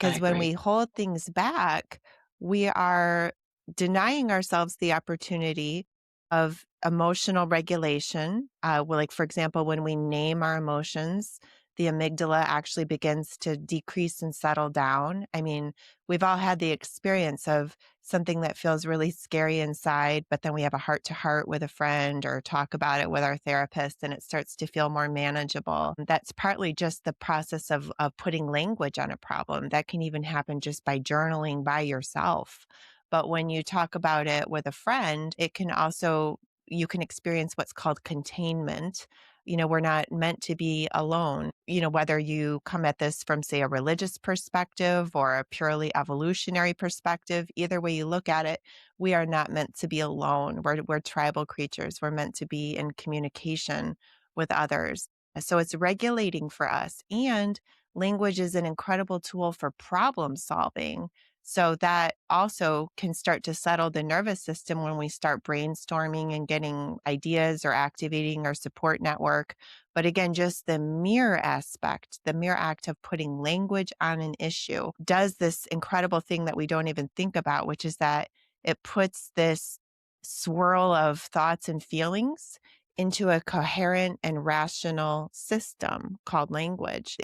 I because when we agree. hold things back, we are denying ourselves the opportunity of emotional regulation. Well, like, for example, when we name our emotions, the amygdala actually begins to decrease and settle down. I mean, we've all had the experience of something that feels really scary inside, but then we have a heart to heart with a friend or talk about it with our therapist and it starts to feel more manageable. That's partly just the process of putting language on a problem. That can even happen just by journaling by yourself. But when you talk about it with a friend, it can also, you can experience what's called containment. We're not meant to be alone. Whether you come at this from, say, a religious perspective or a purely evolutionary perspective, either way you look at it, we are not meant to be alone. We're tribal creatures. We're meant to be in communication with others. So it's regulating for us. And language is an incredible tool for problem solving. So that also can start to settle the nervous system when we start brainstorming and getting ideas or activating our support network. But again, just the mere aspect, the mere act of putting language on an issue does this incredible thing that we don't even think about, which is that it puts this swirl of thoughts and feelings into a coherent and rational system called language.